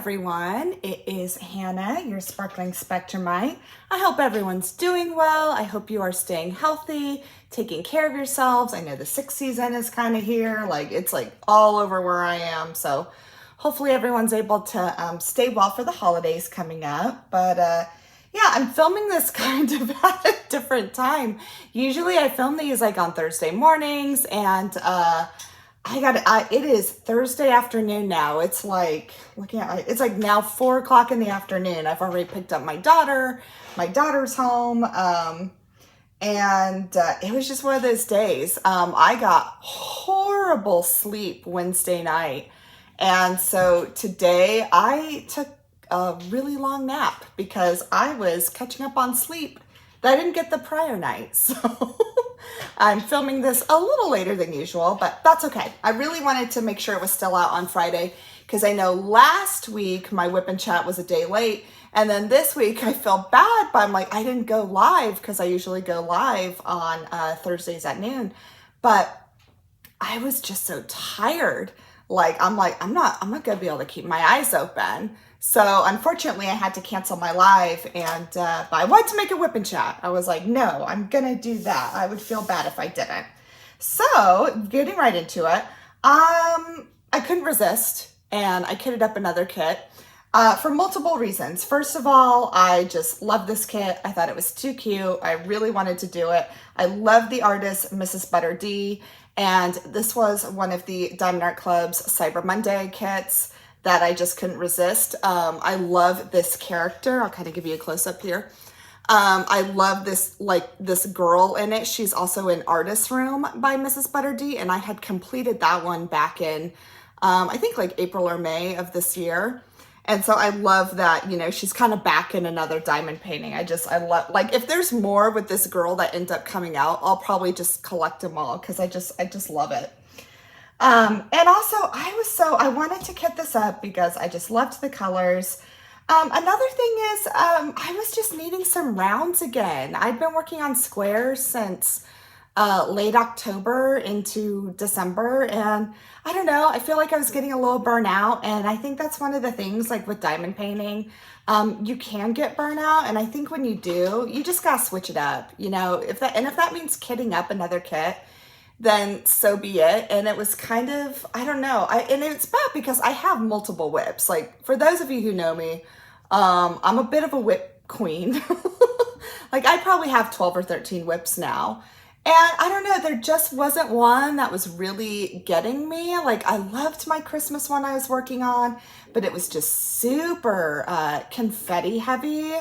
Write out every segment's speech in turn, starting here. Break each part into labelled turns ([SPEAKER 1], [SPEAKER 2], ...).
[SPEAKER 1] everyone. It is Hannah, your sparkling Spectrumite. I hope everyone's doing well. I hope you are staying healthy, taking care of yourselves. I know the sick season is kind of here. It's all over where I am. So hopefully everyone's able to stay well for the holidays coming up. But yeah, I'm filming this kind of at a different time. Usually I film these on Thursday mornings, and it is Thursday afternoon now. It's it's now 4 o'clock in the afternoon. I've already picked up my daughter. My daughter's home. And it was just one of those days. I got horrible sleep Wednesday night. And so today I took a really long nap because I was catching up on sleep that I didn't get the prior night. So I'm filming this a little later than usual, but that's okay. I really wanted to make sure it was still out on Friday because I know last week my WIP and Chat was a day late. And then this week I felt bad, but I'm I didn't go live because I usually go live on Thursdays at noon. But I was just so tired. I'm not gonna be able to keep my eyes open. So unfortunately I had to cancel my live, and but I wanted to make a WIP and Chat. I was like, no, I'm gonna do that. I would feel bad if I didn't. So getting right into it, I couldn't resist, and I kitted up another kit for multiple reasons. First of all, I just love this kit. I thought it was too cute. I really wanted to do it. I love the artist, Mrs. Butter D, and this was one of the Diamond Art Club's Cyber Monday kits that I just couldn't resist. I love this character. I'll kind of give you a close up here. I love this, this girl in it. She's also in Artist Room by Mrs. Butter D, and I had completed that one back in, I think April or May of this year. And so I love that, she's kind of back in another diamond painting. I love, if there's more with this girl that end up coming out, I'll probably just collect them all because I just love it. And also I wanted to kit this up because I just loved the colors. Another thing is, I was just needing some rounds again. I'd been working on squares since, late October into December. And I don't know, I feel like I was getting a little burnout. And I think that's one of the things with diamond painting, you can get burnout. And I think when you do, you just gotta switch it up, if that means kitting up another kit, then so be it. And it was kind of, I don't know. And it's bad because I have multiple whips. For those of you who know me, I'm a bit of a whip queen. I probably have 12 or 13 whips now. And I don't know, there just wasn't one that was really getting me. I loved my Christmas one I was working on, but it was just super confetti heavy.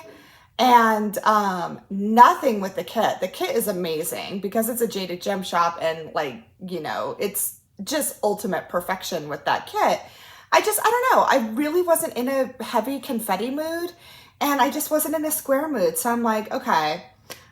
[SPEAKER 1] And nothing with the kit. The kit is amazing because it's a Jaded Gem shop, and it's just ultimate perfection with that kit. I don't know. I really wasn't in a heavy confetti mood, and I just wasn't in a square mood. So I'm okay,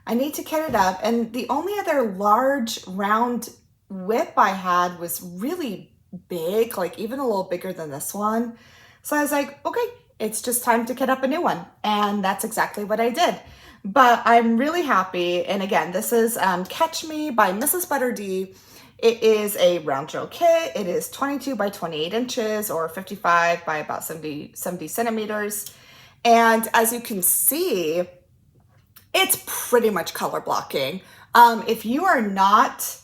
[SPEAKER 1] I need to kit it up. And the only other large round whip I had was really big, even a little bigger than this one. So I was okay, it's just time to kit up a new one. And that's exactly what I did. But I'm really happy. And again, this is Catch Me by Mrs. Butter D. It is a round drill kit. It is 22 by 28 inches or 55 by about 70 centimeters. And as you can see, it's pretty much color blocking. If you are not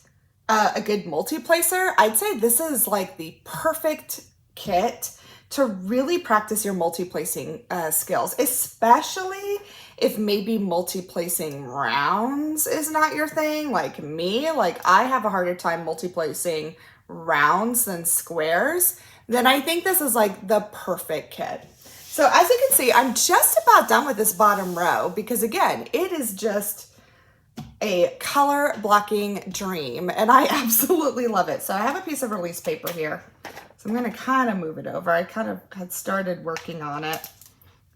[SPEAKER 1] a good multi-placer, I'd say this is the perfect kit to really practice your multi-placing skills, especially if maybe multi-placing rounds is not your thing, like me. I have a harder time multi-placing rounds than squares. Then I think this is the perfect kit. So as you can see, I'm just about done with this bottom row because again, it is just a color blocking dream and I absolutely love it. So I have a piece of release paper here. So I'm going to kind of move it over. I kind of had started working on it.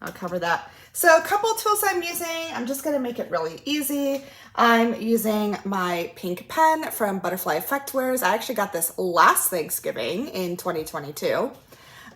[SPEAKER 1] I'll cover that. So a couple tools I'm using, I'm just going to make it really easy. I'm using my pink pen from Butterfly Effectwares. I actually got this last Thanksgiving in 2022.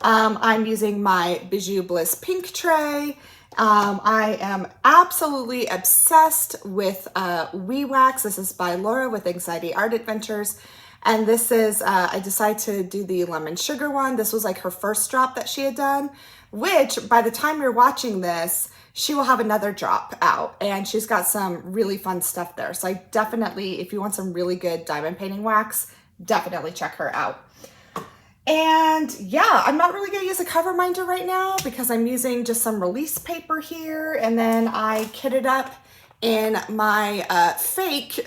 [SPEAKER 1] I'm using my Bijou Bliss pink tray. I am absolutely obsessed with WE Wax. This is by Laura with Anxiety Art Adventures. And this is, I decided to do the lemon sugar one. This was like her first drop that she had done, which by the time you're watching this, she will have another drop out, and she's got some really fun stuff there. So I definitely, if you want some really good diamond painting wax, definitely check her out. And yeah, I'm not really gonna use a cover minder right now because I'm using just some release paper here, and then I kitted up in my fake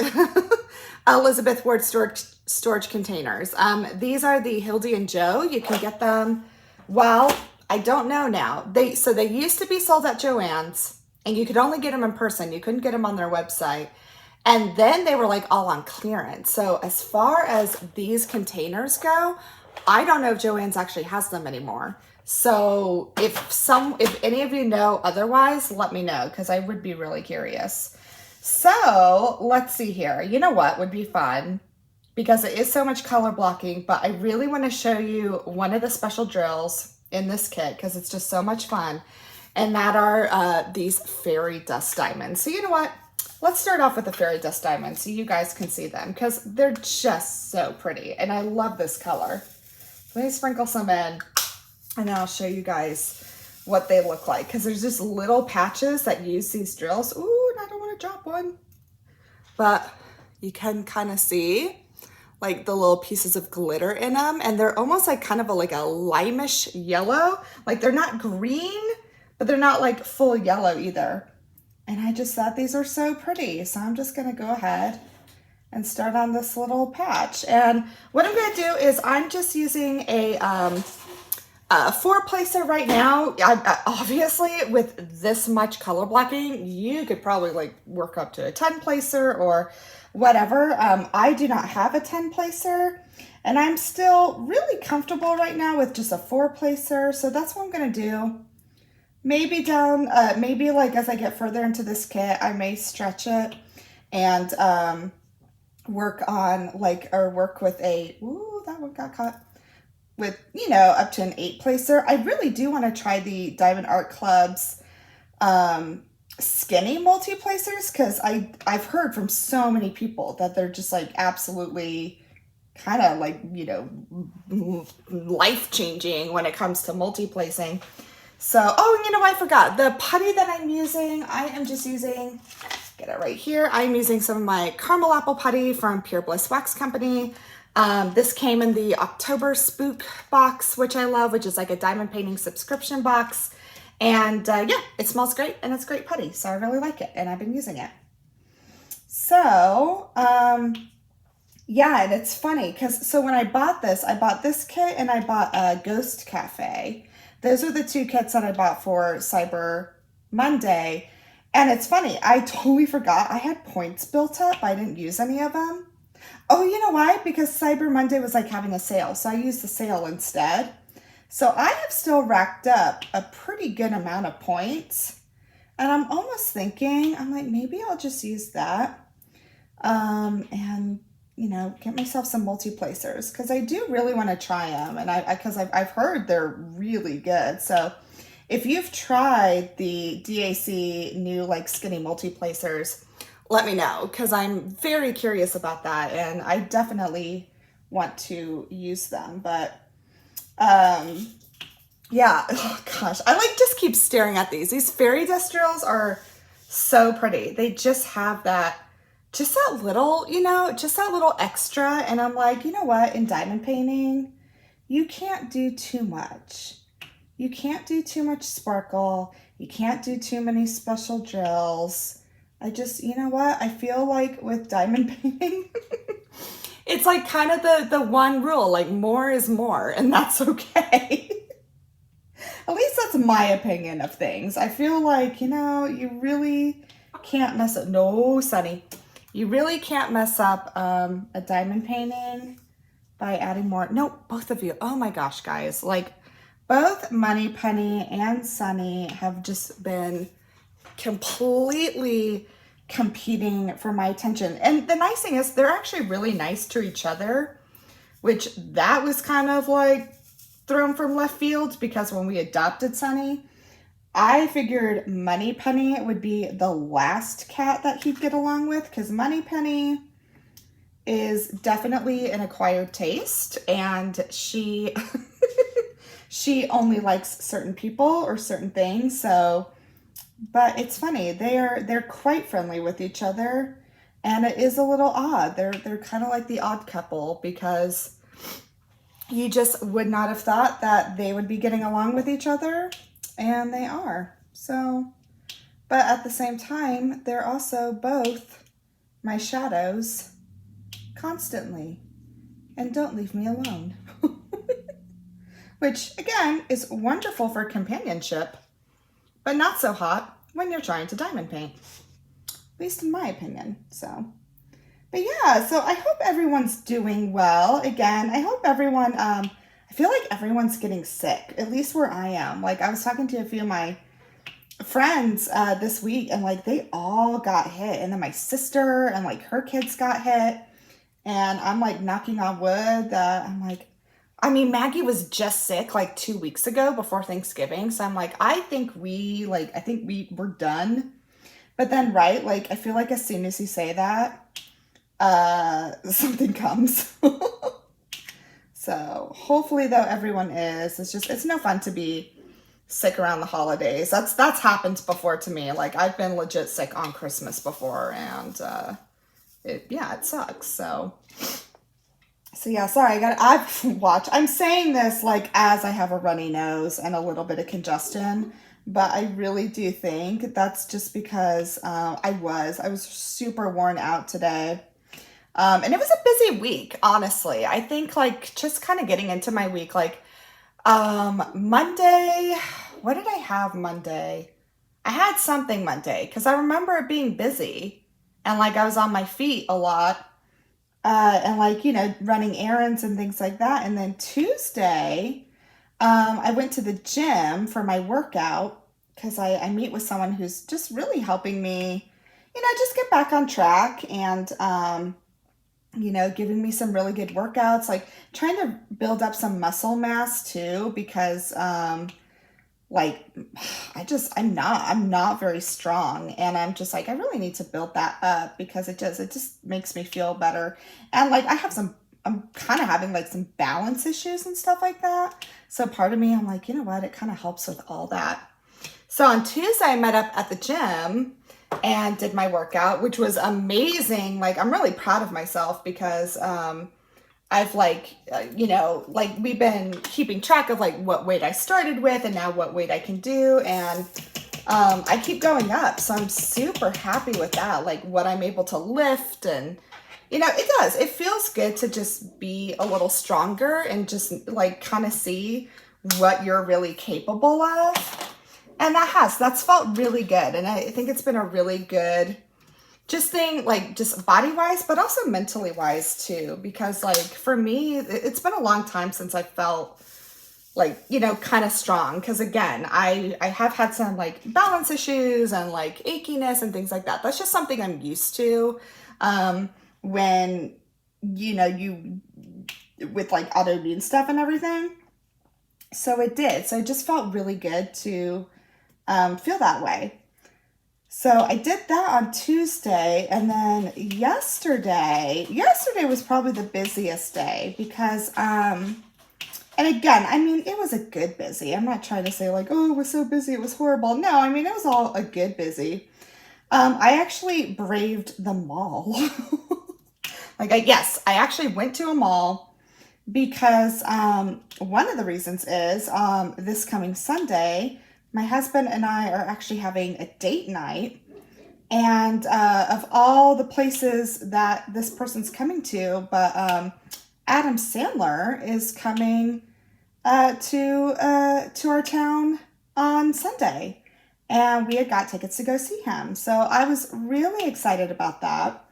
[SPEAKER 1] Elizabeth Ward storage containers. These are the Hildy and Joe. You can get them, well, I don't know now. So they used to be sold at Joann's, and you could only get them in person. You couldn't get them on their website. And then they were like all on clearance. So as far as these containers go, I don't know if Joann's actually has them anymore. So if any of you know otherwise, let me know, because I would be really curious. So let's see here. You know what would be fun? Because it is so much color blocking, but I really want to show you one of the special drills in this kit because it's just so much fun. And that are these fairy dust diamonds. So you know what? Let's start off with the fairy dust diamonds so you guys can see them because they're just so pretty. And I love this color. Let me sprinkle some in and I'll show you guys what they look like because there's just little patches that use these drills. Ooh, and I don't want to drop one. But you can kind of see like the little pieces of glitter in them, and they're almost like kind of like a limeish yellow. Like they're not green, but they're not like full yellow either. And I just thought these are so pretty. So I'm just gonna go ahead and start on this little patch. And what I'm gonna do is I'm just using a 4-placer right now. Obviously with this much color blocking, you could probably like work up to a 10-placer or whatever. I do not have a 10-placer, and I'm still really comfortable right now with just a 4-placer. So that's what I'm gonna do. Maybe maybe like as I get further into this kit, I may stretch it and work on like, or work with a, ooh, that one got caught, with, you know, up to an 8-placer. I really do want to try the Diamond Art Club's skinny multi-placers because I've heard from so many people that they're just like absolutely kind of like, you know, life-changing when it comes to multi-placing. So, oh, you know, I forgot. The putty that I'm using, I am just using, get it right here. I'm using some of my caramel apple putty from Pure Bliss Wax Company. This came in the October Spook box, which I love, which is like a diamond painting subscription box. And yeah, it smells great and it's great putty. So I really like it and I've been using it. So, yeah, and it's funny because so when I bought this kit and I bought a Ghost Cafe. Those are the 2 kits that I bought for Cyber Monday. And it's funny, I totally forgot I had points built up. I didn't use any of them. Oh, you know why? Because Cyber Monday was like having a sale. So I used the sale instead. So I have still racked up a pretty good amount of points. And I'm almost thinking, I'm like, maybe I'll just use that. And you know, get myself some multi-placers because I do really want to try them, and because I've heard they're really good. So if you've tried the DAC new like skinny multi-placers, let me know because I'm very curious about that, and I definitely want to use them. But yeah, oh gosh, I like just keep staring at these. These fairy dust drills are so pretty. They just have that. Just that little, you know, just that little extra. And I'm like, you know what? In diamond painting, you can't do too much. You can't do too much sparkle. You can't do too many special drills. I just, you know what? I feel like with diamond painting, it's like kind of the one rule, like more is more, and that's okay. At least that's my opinion of things. I feel like, you know, you really can't mess up. No, Sunny. You really can't mess up a diamond painting by adding more. No, both of you. Oh my gosh, guys. Like both Money Penny and Sunny have just been completely competing for my attention. And the nice thing is they're actually really nice to each other, which that was kind of like thrown from left field because when we adopted Sunny, I figured Money Penny would be the last cat that he'd get along with because Money Penny is definitely an acquired taste, and she she only likes certain people or certain things. So, but it's funny. They're quite friendly with each other, and it is a little odd. They're kind of like the odd couple, because you just would not have thought that they would be getting along with each other, and they are. So, but at the same time, they're also both my shadows constantly, and don't leave me alone. Which, again, is wonderful for companionship, but not so hot when you're trying to diamond paint. At least in my opinion. So, but yeah, so I hope everyone's doing well. Again, I hope everyone, I feel like everyone's getting sick, at least where I am. Like, I was talking to a few of my friends this week, and like they all got hit, and then my sister and like her kids got hit, and I'm like knocking on wood that I'm like, I mean, Maggie was just sick like 2 weeks ago before Thanksgiving, so I'm like, I think we're done. But then, right, like I feel like as soon as you say that, something comes. So hopefully though everyone is. It's no fun to be sick around the holidays. That's happened before to me. Like I've been legit sick on Christmas before, and it sucks. So yeah, sorry, I'm saying this like as I have a runny nose and a little bit of congestion, but I really do think that's just because I was super worn out today. And it was a busy week, honestly. I think like just kind of getting into my week, like Monday, what did I have Monday? I had something Monday because I remember it being busy, and like I was on my feet a lot, and like, running errands and things like that. And then Tuesday, I went to the gym for my workout because I meet with someone who's just really helping me, just get back on track, and giving me some really good workouts, like trying to build up some muscle mass too, because like I'm not very strong, and I'm just like, I really need to build that up because it just makes me feel better. And like I'm kind of having like some balance issues and stuff like that. So part of me, I'm like, you know what, it kind of helps with all that. So on Tuesday I met up at the gym and did my workout, which was amazing. Like, I'm really proud of myself because I've like, like we've been keeping track of like what weight I started with and now what weight I can do. And I keep going up. So I'm super happy with that, like what I'm able to lift. And, it feels good to just be a little stronger and just like kind of see what you're really capable of. And that's felt really good. And I think it's been a really good just thing, like just body wise, but also mentally wise too. Because like for me, it's been a long time since I felt like, kind of strong. Cause again, I have had some like balance issues and like achiness and things like that. That's just something I'm used to. When, you with like autoimmune stuff and everything. So it did. So it just felt really good to feel that way. So I did that on Tuesday, and then yesterday was probably the busiest day because, and again, I mean, it was a good busy. I'm not trying to say like, oh, it was so busy, it was horrible. No, I mean, it was all a good busy. I actually braved the mall. I actually went to a mall because one of the reasons is this coming Sunday, my husband and I are actually having a date night, and of all the places that this person's coming to, but Adam Sandler is coming to our town on Sunday, and we had got tickets to go see him. So I was really excited about that,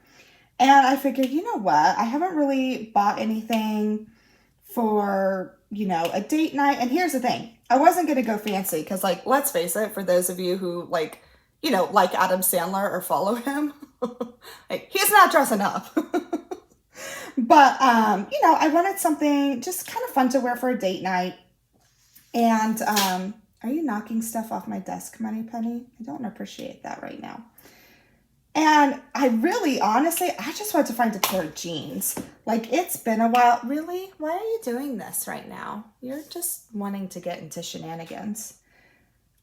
[SPEAKER 1] and I figured, you know what, I haven't really bought anything for a date night. And here's the thing, I wasn't going to go fancy because, like, let's face it, for those of you who like Adam Sandler or follow him, like, he's not dressing up. But, I wanted something just kind of fun to wear for a date night. And are you knocking stuff off my desk, Money Penny? I don't appreciate that right now. And I really, honestly, I just want to find a pair of jeans. Like, it's been a while. Really? Why are you doing this right now? You're just wanting to get into shenanigans.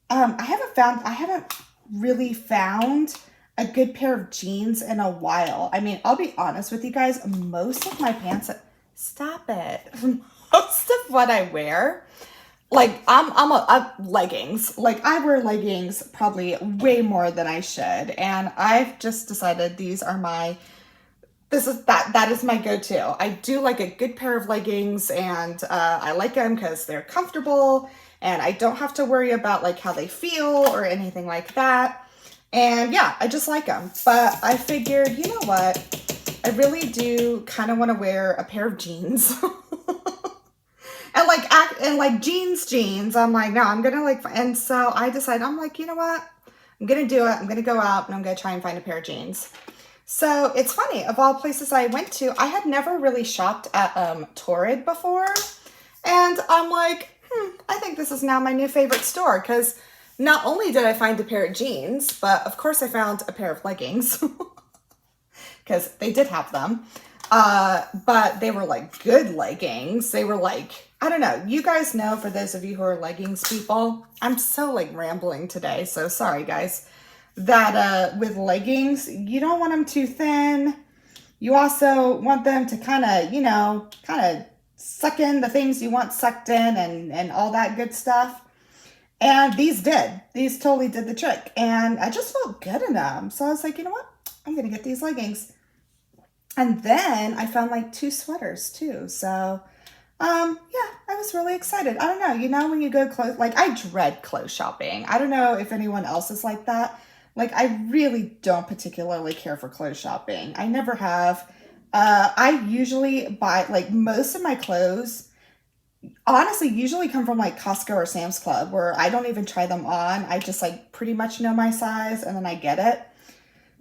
[SPEAKER 1] I haven't really found a good pair of jeans in a while. I mean, I'll be honest with you guys, most of my pants, stop it. Most of what I wear, like I'm leggings. Like I wear leggings probably way more than I should. And I've just decided these are that is my go-to. I do like a good pair of leggings, and I like them because they're comfortable and I don't have to worry about like how they feel or anything like that. And yeah, I just like them. But I figured, you know what? I really do kind of want to wear a pair of jeans. And like jeans. I'm like, no, I'm gonna like, and so I decided, I'm like, you know what? I'm gonna do it. I'm gonna go out and I'm gonna try and find a pair of jeans. So it's funny, of all places I went to, I had never really shopped at Torrid before. And I'm like, I think this is now my new favorite store, because not only did I find a pair of jeans, but of course I found a pair of leggings because they did have them. But they were like good leggings. They were like, I don't know. You guys know, for those of you who are leggings people, I'm so like rambling today. So sorry guys, that with leggings, you don't want them too thin. You also want them to kind of suck in the things you want sucked in and all that good stuff. And these totally did the trick. And I just felt good in them. So I was like, you know what? I'm going to get these leggings. And then I found like 2 sweaters too. So, yeah, I was really excited. I don't know, when you go clothes, like I dread clothes shopping. I don't know if anyone else is like that. Like I really don't particularly care for clothes shopping. I never have. I usually buy, like, most of my clothes, honestly, usually come from like Costco or Sam's Club, where I don't even try them on. I just like pretty much know my size and then I get it.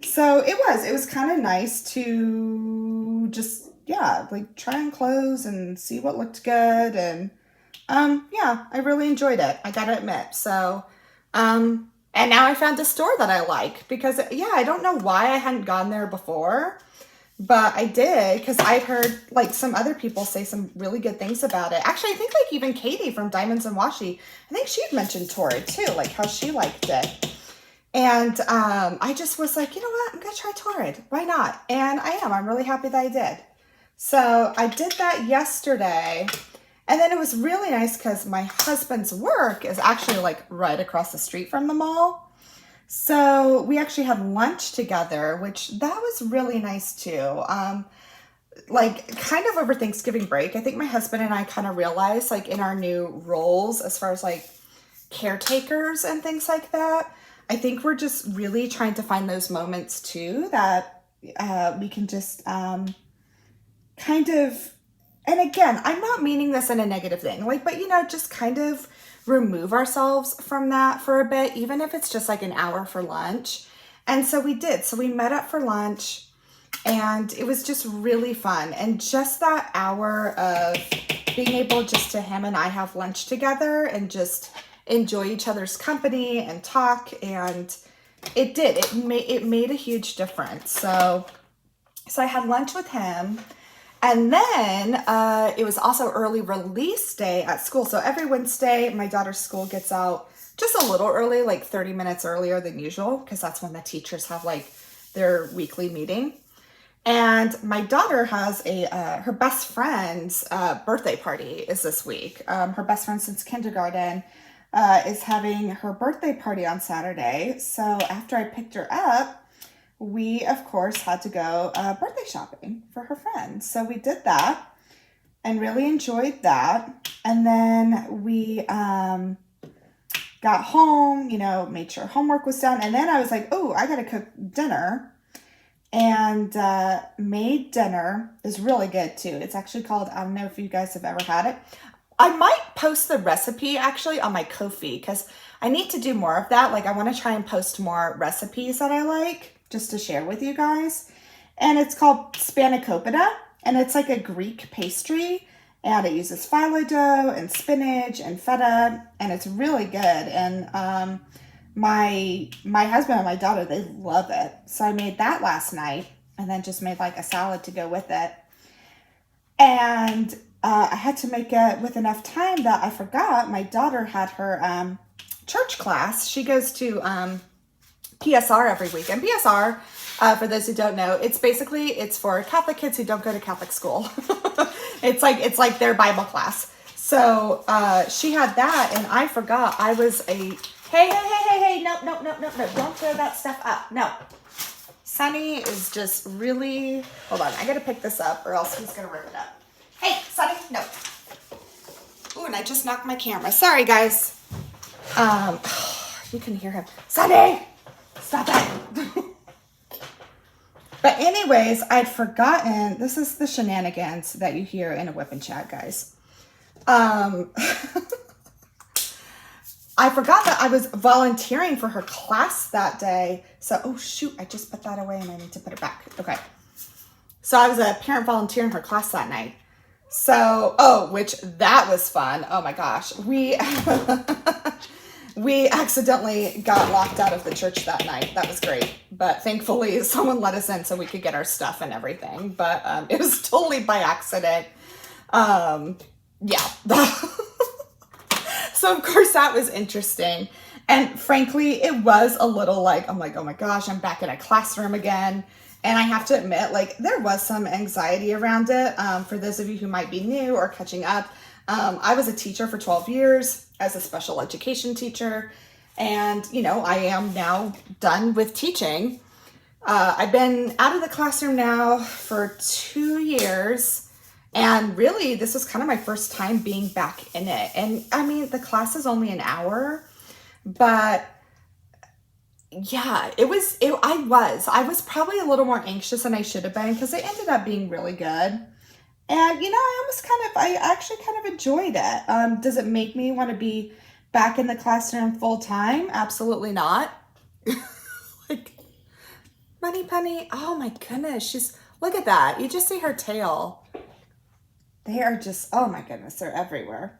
[SPEAKER 1] So it was kind of nice to just, yeah, like try on clothes and see what looked good. And, yeah, I really enjoyed it. I gotta admit. So, and now I found a store that I like, because yeah, I don't know why I hadn't gone there before, but I did, because I'd heard like some other people say some really good things about it. Actually, I think like even Katie from Diamonds and Washi, I think she'd mentioned Torrid too, like how she liked it. And I just was like, you know what? I'm going to try Torrid. Why not? And I'm really happy that I did. So I did that yesterday. And then it was really nice because my husband's work is actually like right across the street from the mall. So we actually had lunch together, which that was really nice too. Like kind of over Thanksgiving break, I think my husband and I kind of realized, like, in our new roles as far as like caretakers and things like that, I think we're just really trying to find those moments too that we can just kind of, and again, I'm not meaning this in a negative thing, like, but just kind of remove ourselves from that for a bit, even if it's just like an hour for lunch. And so we did. So we met up for lunch, and it was just really fun. And just that hour of being able just to him and I have lunch together and just enjoy each other's company and talk, and it made a huge difference. So I had lunch with him, and then it was also early release day at school. So every Wednesday my daughter's school gets out just a little early, like 30 minutes earlier than usual, because that's when the teachers have like their weekly meeting. And my daughter has her best friend's birthday party is this week. Her best friend since kindergarten is having her birthday party on Saturday. So after I picked her up, we of course had to go birthday shopping for her friends. So we did that and really enjoyed that. And then we got home, made sure homework was done. And then I was like, oh, I gotta cook dinner. And made dinner. Is really good too. It's actually called, I don't know if you guys have ever had it. I might post the recipe actually on my Ko-fi, because I need to do more of that. Like, I want to try and post more recipes that I like just to share with you guys. And it's called spanakopita, and it's like a Greek pastry, and it uses phyllo dough and spinach and feta, and it's really good. And my husband and my daughter, they love it. So I made that last night and then just made like a salad to go with it. And I had to make it with enough time that I forgot my daughter had her church class. She goes to PSR every week. And PSR, for those who don't know, it's for Catholic kids who don't go to Catholic school. It's like their Bible class. So she had that, and I forgot. I was hey, no, don't throw that stuff up. No. Sonny is just really, hold on, I gotta pick this up or else he's gonna rip it up. Hey, Sonny, no. Ooh, and I just knocked my camera. Sorry, guys. You can hear him. Sonny, stop it. But anyways, I'd forgotten, this is the shenanigans that you hear in a WIP and Chat, guys. I forgot that I was volunteering for her class that day. So, oh shoot, I just put that away and I need to put it back. Okay. So I was a parent volunteer in her class that night. So, which that was fun. Oh my gosh. We accidentally got locked out of the church that night. That was great. But thankfully someone let us in so we could get our stuff and everything. But it was totally by accident. Yeah. So of course that was interesting. And frankly, it was a little like, I'm like, oh my gosh, I'm back in a classroom again. And I have to admit, like, there was some anxiety around it. For those of you who might be new or catching up, I was a teacher for 12 years as a special education teacher. And, you know, I am now done with teaching. I've been out of the classroom now for 2 years. And really, this was kind of my first time being back in it. And I mean, the class is only an hour, but yeah, I was probably a little more anxious than I should have been because it ended up being really good. And, you know, I actually kind of enjoyed it. Does it make me want to be back in the classroom full time? Absolutely not. Like, Money Penny, oh my goodness, look at that. You just see her tail. They are just, oh my goodness, they're everywhere.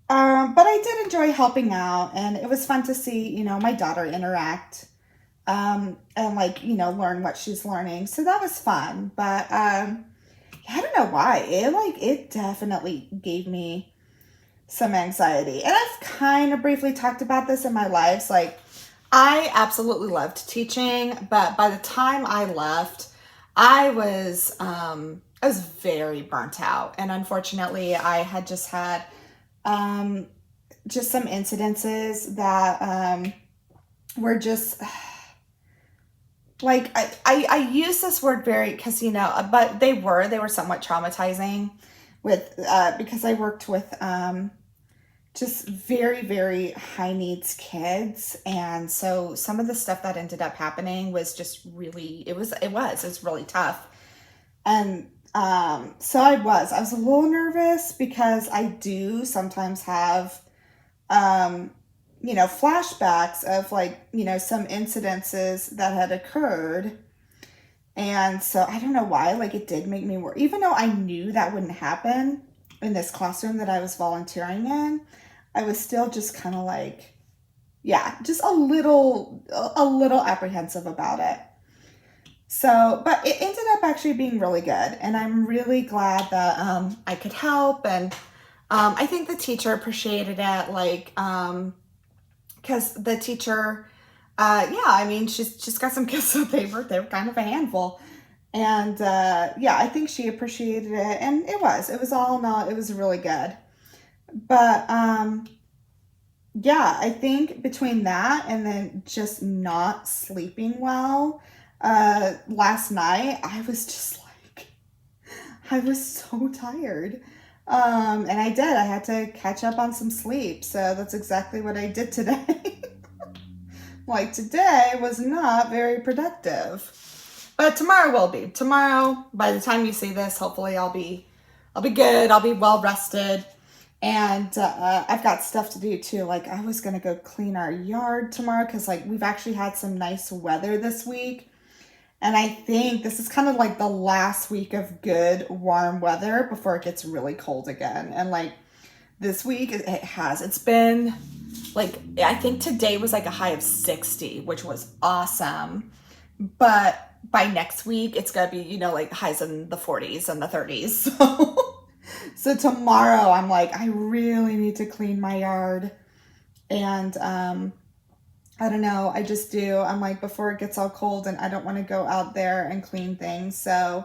[SPEAKER 1] But I did enjoy helping out, and it was fun to see, you know, my daughter interact, and like, you know, learn what she's learning. So that was fun. But I don't know why. It definitely gave me some anxiety. And I've kind of briefly talked about this in my lives. Like, I absolutely loved teaching, but by the time I left, I was very burnt out. And unfortunately, I had just had just some incidences that were just like, I use this word very, because, you know, but they were somewhat traumatizing with because I worked with just very, very high needs kids. And so some of the stuff that ended up happening was just really, it was really tough. And so I was a little nervous because I do sometimes have, you know, flashbacks of, like, you know, some incidences that had occurred. And so I don't know why, like, it did make me worry, even though I knew that wouldn't happen in this classroom that I was volunteering in. I was still just kind of like, yeah, just a little apprehensive about it. So, but it ended up actually being really good. And I'm really glad that I could help. And I think the teacher appreciated it, like, because the teacher, yeah, I mean, she's got some kids that they were kind of a handful. And yeah, I think she appreciated it. And it was all in all, it was really good. But yeah, I think between that and then just not sleeping well, last night, I was just like, I was so tired. And I had to catch up on some sleep. So that's exactly what I did today. Like, today was not very productive, but tomorrow will be. Tomorrow, by the time you see this, hopefully I'll be good. I'll be well rested. And I've got stuff to do too. Like, I was going to go clean our yard tomorrow because, like, we've actually had some nice weather this week. And I think this is kind of like the last week of good warm weather before it gets really cold again. And like this week, it's been like, I think today was like a high of 60, which was awesome. But by next week, it's gonna be, you know, like highs in the 40s and the 30s. So tomorrow I'm like, I really need to clean my yard. And I don't know, I just do. I'm like, before it gets all cold and I don't want to go out there and clean things. So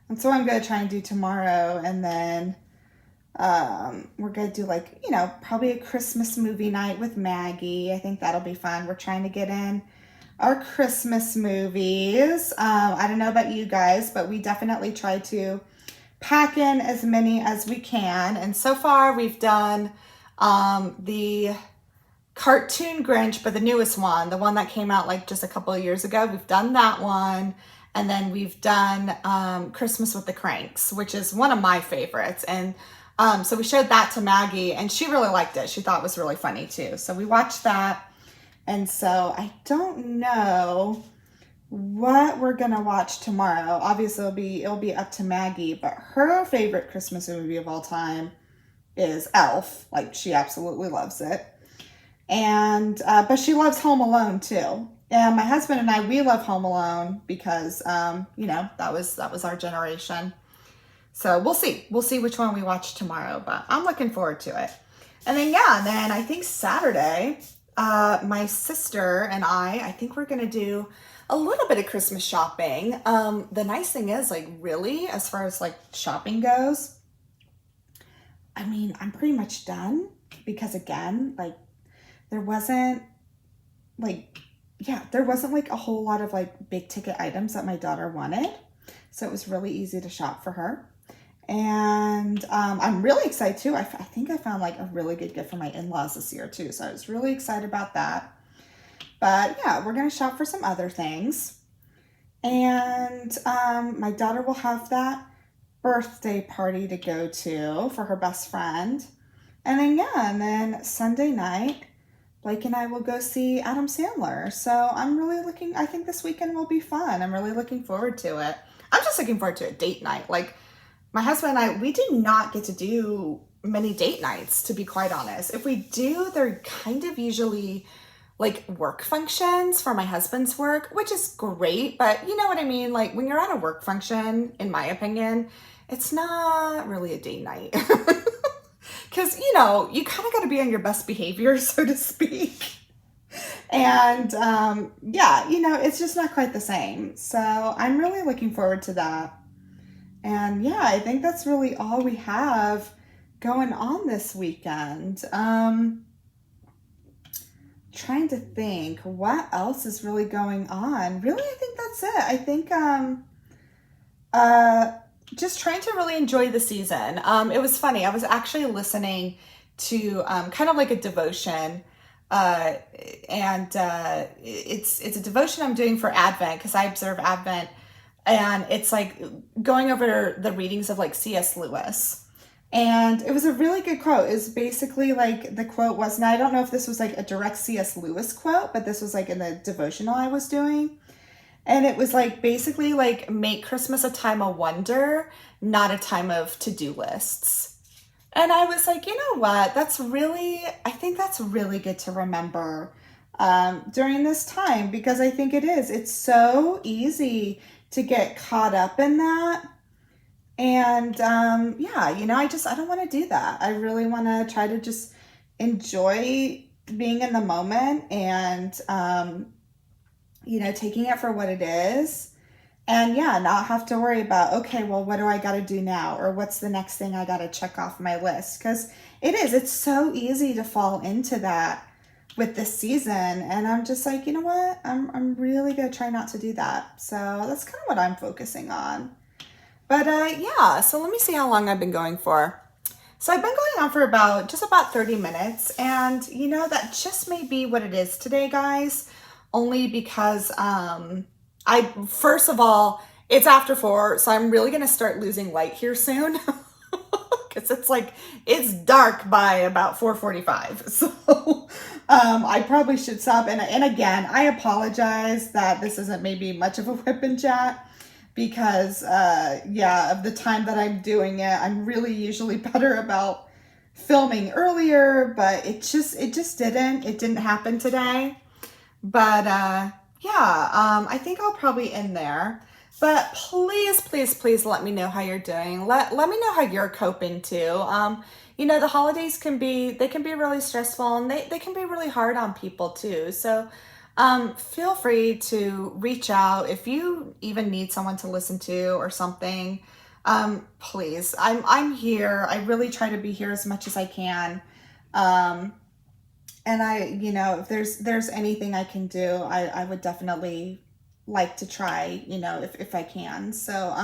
[SPEAKER 1] that's what I'm going to try and do tomorrow. And then we're going to do like, you know, probably a Christmas movie night with Maggie. I think that'll be fun. We're trying to get in our Christmas movies. I don't know about you guys, but we definitely try to pack in as many as we can. And so far we've done the cartoon Grinch, but the newest one, the one that came out like just a couple of years ago. We've done that one. And then we've done Christmas with the Cranks, which is one of my favorites. And so we showed that to Maggie and she really liked it. She thought it was really funny too. So we watched that. And so I don't know what we're going to watch tomorrow. Obviously it'll be up to Maggie, but her favorite Christmas movie of all time is Elf. Like, she absolutely loves it. And but she loves Home Alone too. And my husband and I, we love Home Alone because you know, that was our generation. So we'll see which one we watch tomorrow, but I'm looking forward to it. And then I think Saturday, my sister and I think we're gonna do a little bit of Christmas shopping. The nice thing is, like, really, as far as like shopping goes, I mean, I'm pretty much done because, again, like, there wasn't like a whole lot of like big ticket items that my daughter wanted. So it was really easy to shop for her. And I'm really excited too. I think I found like a really good gift for my in-laws this year too. So I was really excited about that. But yeah, we're going to shop for some other things. And my daughter will have that birthday party to go to for her best friend. And then Sunday night, Blake and I will go see Adam Sandler. So I think this weekend will be fun. I'm really looking forward to it. I'm just looking forward to a date night. Like, my husband and I, we do not get to do many date nights, to be quite honest. If we do, they're kind of usually like work functions for my husband's work, which is great. But you know what I mean? Like, when you're at a work function, in my opinion, it's not really a date night. Because, you know, you kind of got to be on your best behavior, so to speak. And, yeah, you know, it's just not quite the same. So I'm really looking forward to that. And, yeah, I think that's really all we have going on this weekend. Trying to think what else is really going on. Really, I think that's it. I think, just trying to really enjoy the season. It was funny. I was actually listening to kind of like a devotion, and it's a devotion I'm doing for Advent because I observe Advent, and it's like going over the readings of like C.S. Lewis. And it was a really good quote. It was basically like, the quote was, and I don't know if this was like a direct C.S. Lewis quote, but this was like in the devotional I was doing. And it was like, basically like, make Christmas a time of wonder, not a time of to-do lists. And I was like, you know what? I think that's really good to remember during this time, because I think it's so easy to get caught up in that. And yeah, you know, I don't want to do that. I really want to try to just enjoy being in the moment and, you know, taking it for what it is. And yeah, not have to worry about, okay, well, what do I got to do now? Or what's the next thing I got to check off my list? Because it's so easy to fall into that with this season. And I'm just like, you know what? I'm really going to try not to do that. So that's kind of what I'm focusing on. But yeah, so let me see how long I've been going for. So I've been going on for just about 30 minutes. And you know, that just may be what it is today, guys. Only because first of all, it's after 4, so I'm really going to start losing light here soon. Because it's dark by about 4:45. So I probably should stop. And again, I apologize that this isn't maybe much of a WIP and Chat. Because, yeah, of the time that I'm doing it, I'm really usually better about filming earlier, but it just didn't happen today. But yeah, I think I'll probably end there. But please, please, please let me know how you're doing. Let me know how you're coping too. You know, the holidays they can be really stressful, and they can be really hard on people too. So feel free to reach out if you even need someone to listen to or something. Please, I'm here. I really try to be here as much as I can. And you know, if there's anything I can do, I would definitely like to try, you know, if I can. So,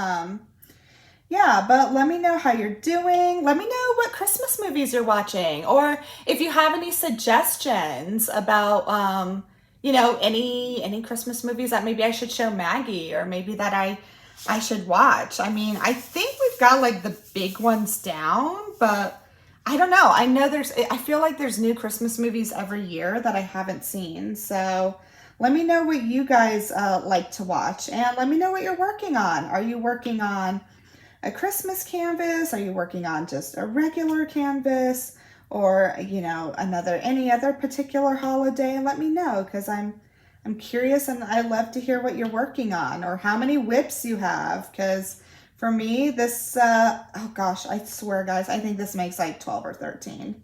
[SPEAKER 1] yeah, but let me know how you're doing. Let me know what Christmas movies you're watching, or if you have any suggestions about, you know, any Christmas movies that maybe I should show Maggie, or maybe that I should watch. I mean, I think we've got like the big ones down, but I don't know. I feel like there's new Christmas movies every year that I haven't seen. So let me know what you guys like to watch, and let me know what you're working on. Are you working on a Christmas canvas? Are you working on just a regular canvas, or, you know, any other particular holiday? Let me know, because I'm curious, and I love to hear what you're working on, or how many WIPs you have, because for me, this, oh gosh, I swear, guys, I think this makes like 12 or 13.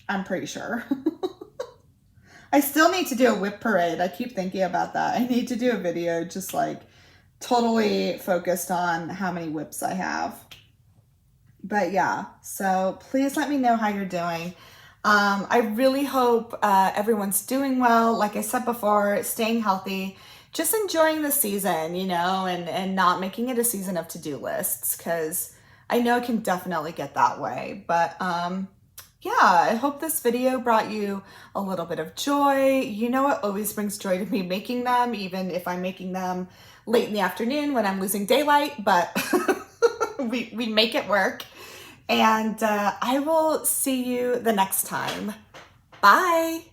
[SPEAKER 1] I'm pretty sure. I still need to do a WIP parade. I keep thinking about that. I need to do a video just like totally focused on how many WIPs I have. But yeah, so please let me know how you're doing. I really hope everyone's doing well. Like I said before, staying healthy, just enjoying the season, you know, and not making it a season of to-do lists, because I know it can definitely get that way. But yeah, I hope this video brought you a little bit of joy. You know, it always brings joy to me making them, even if I'm making them late in the afternoon when I'm losing daylight, but we make it work. And I will see you the next time. Bye.